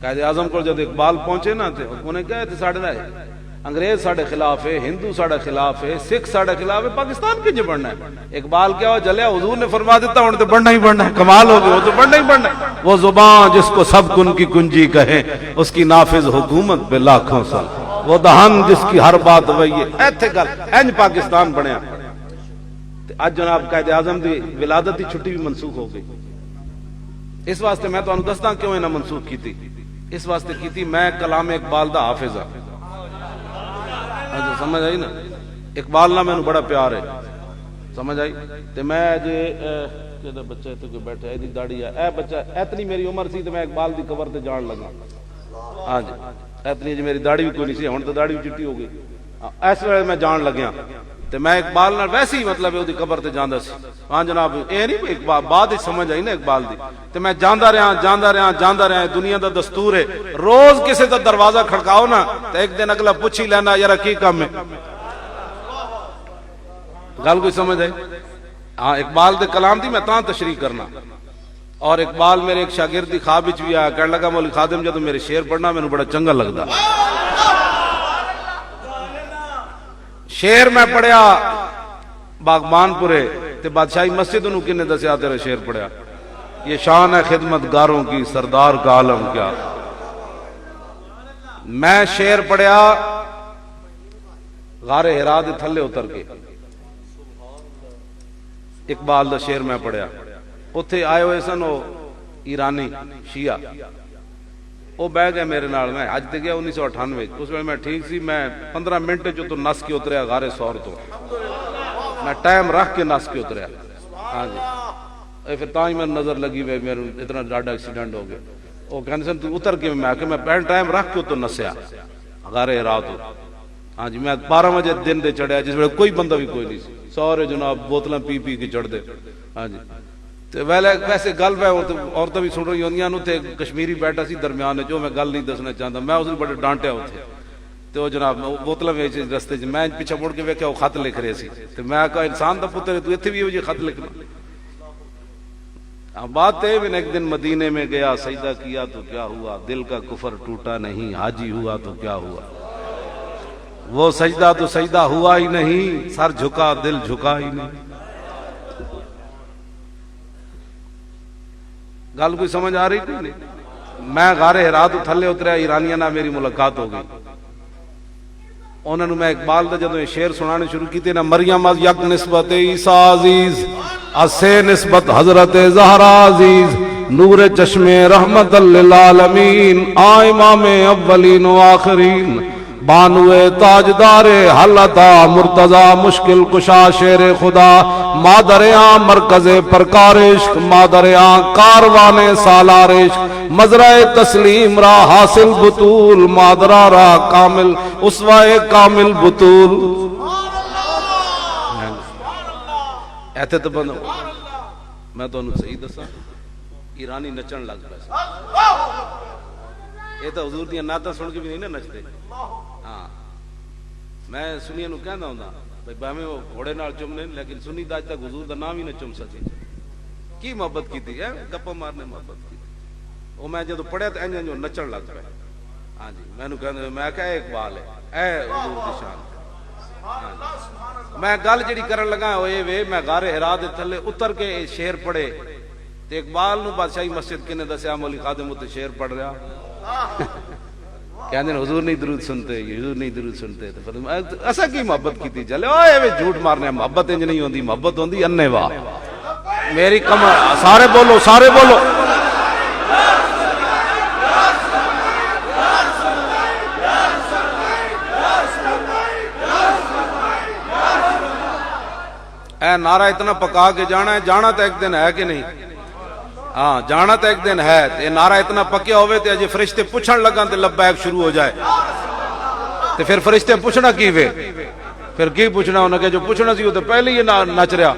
قائد اعظم کو جب اقبال پہنچے نا تے انہیں کہا تے ساڈے نال انگریز ساڈے خلاف ہے، ہندو ساڈے خلاف ہے، سکھ ساڈے خلاف ہے، پاکستان کیوں بڑھنا ہے؟ اقبال کیا ہوا جلیا حضور نے فرما دیتا ہوں تو بڑھنا ہی بڑھنا ہے، کمال ہو گیا، وہ تو بڑھنا ہی بڑھنا ہے۔ وہ زبان جس کو سب کن کی کنجی کہے اس کی نافذ حکومت پہ لاکھوں سال، وہ دہن جس کی ہر بات وہی ہے، ایتھے گل اینج پاکستان بنیا۔ اج جناب قائد اعظم دی ولادت دی چھٹی بھی منسوخ ہو گئی۔ اس واسطے میں تانوں دسدا کیوں انہاں منسوخ کیتی، اس واسطے کیتی میں کلام اقبال دا حافظ ہاں، سمجھ آئی نا؟ اقبال نہ مینوں بڑا پیار ہے، سمجھ آئی؟ تے میں جے کہدا بچہ تے کوئی بیٹھا ایدی داڑھی ہے، اے بچہ اتنی میری عمر سی تے میں اقبال دی قبر تے جان لگا، ہاں جی اتنی جی میری داڑھی بھی کوئی نہیں سی، ہن تے داڑھی بھی چٹی ہو گئی، اس ویلے میں جان لگیا تے میں اقبال نال ویسے ہی مطلب اودی قبر تے جاندا سی، ہاں جناب اے نہیں اقبال بعد وچ سمجھ آئی نا اقبال دی، تے میں جاندا رہا، دنیا دا دستور ہے، روز کسے دا دروازہ کھڑکاؤ نا تے ایک دن اگلا پوچھ ہی لینا یار کی کام ہے، گل کوئی سمجھ آئی؟ ہاں اقبال دے کلام دی میں تاں تشریح کرنا، اور اقبال میرے ایک شاگرد دی خواب وچ بھی آیا، کہنے لگا مولوی خادم جدوں میرے شعر پڑھنا مینوں بڑا چنگا لگدا، شعر میں پڑھیا باغبان پورے تے بادشاہی مسجد انہوں کنے دسیا تیرا شعر پڑھیا، یہ شان ہے خدمت گاروں کی سردار کا عالم کیا، میں شعر پڑھیا غار ہرا دے تھلے اتر کے، اقبال دا شعر میں پڑھیا، اتھے آئے ہوئے سن وہ ایرانی شیعہ، وہ بہ گئے میرے نال، میں حج تے گیا 1998، اس وقت میں ٹھیک سی، میں 15 منٹ جو تو نس کے اتریا غار سور تو، میں ٹائم رکھ کے نس کے اتریا، ہاں جی پھر تاں ہی میں نظر لگی ہوئے میرے اتنا ڈاڈا ایکسیڈنٹ ہو گیا، وہ کہنے سن تو اتر کے میں کہ میں پین ٹائم رکھ کے تو نسیا غار ہرا تو، ہاں جی میں 12 بجے دن دے چڑھیا جس ویلے کوئی بندہ بھی کوئی نہیں سی، سارے جناب بوتلاں پی پی کے چڑھ دے، ہاں جی تے ویسے گل پہ عورتیں بھی سن رہی ہوندیاں نو تے کشمیری بیٹھا سی درمیان جو میں گل نہیں دسنا چاہتا، میں اس نے بڑے ڈانٹیا اتھے تے وہ جناب بوتلاں وچ رستے چ میں پیچھے مڑ کے ویکھیا وہ خط لکھ رہے سی تے میں کہا انسان دا پتر تو ایتھے بھی یہ خط لکھنا، بات ہے میں ایک دن مدینے میں گیا سجدہ کیا تو کیا ہوا، دل کا کفر ٹوٹا نہیں، حاجی ہوا تو کیا ہوا، وہ سجدہ تو سجدہ ہوا ہی نہیں، سر جھکا دل جھکا ہی نہیں، گل کوئی سمجھ آ رہی تھی؟ میں غار ہرا تو تھلے اتریا، ایرانیاں نال میری ملاقات ہو گئی، انہوں نے میں اقبال دا جدوں یہ شعر سنانے شروع کیتے نا، مریم از یک نسبت عیسیٰ عزیز، از سے نسبت حضرت زہرا عزیز، نور چشم رحمت للعالمین، امام اولین و آخرین، بانوے تاجدار حلتا مرتضی مشکل کشا شیر خدا، مادریاں مرکز پرکار عشق، مادریاں کاروان سالار عشق، مزرع تسلیم را حاصل بطول، مادرہ را کامل اسوہ کامل بطول، ایتھے تو بند میں تو انہوں صحیح دسا ایرانی نچن لگ پہ، یہ تو حضور دیاں نعتاں سن کے بھی نہیں نا نچتے، ہاں میں سنیاں نو کہندا ہوندا بھائی باویں وہ گھوڑے نال چمنے لیکن سنی دا اج تک حضور دا نام ہی نہ چم سکے، کی محبت کیتی ہے گپا مارنے محبت کی، وہ میں جدوں پڑھیا تے انج نچن لگ پیا، ہاں جی مینوں کہندے میں کہا اقبال ہے اے حضور دی شان، میں گل جڑی کرن لگا او اے وے میں غار ہرا دے تھلے اتر کے شعر پڑھے تے اقبال نو بادشاہی مسجد کنے دسیا مولوی خادم تے شعر پڑھ رہا، کہندے حضور نہیں درود سنتے، حضور نہیں درود سنتے، تے فرمایا اسا کی محبت کیتی چلے اوے وے جھوٹ مارنے، محبت انج نہیں ہوندی، محبت ہوندی انے واہ میری کمر، سارے بولو سارے بولو، اے نعرہ اتنا پکا کے جانا ہے، جانا تو ایک دن ہے کہ نہیں، ہاں جانا تو ایک دن ہے، یہ نعرہ اتنا پکیا ہوئے تے اجے فرشتے پوچھن لگا تے لبیک شروع ہو جائے تے پھر فرشتے پوچھنا کی وے، پھر کی پوچھنا انہوں نے جو پوچھنا سی وہ تو پہلے ہی نچ رہا،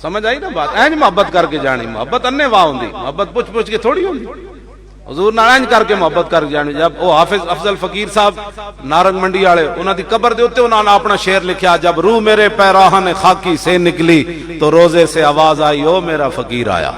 سمجھ آئی نا بات، اینج محبت کر کے جانی، محبت انے واہ ہوندی، محبت پوچھ پوچھ کے تھوڑی ہوندی، حضور نال اینج کر کے محبت کر جانی۔ جب وہ حافظ افضل فقیر صاحب نارنگ منڈی والے انہاں دی قبر دے اوتے انہاں نے اپنا شعر لکھیا، جب روح میرے پیراہن خاکی سے نکلی تو روزے سے آواز آئی او میرا فقیر آیا۔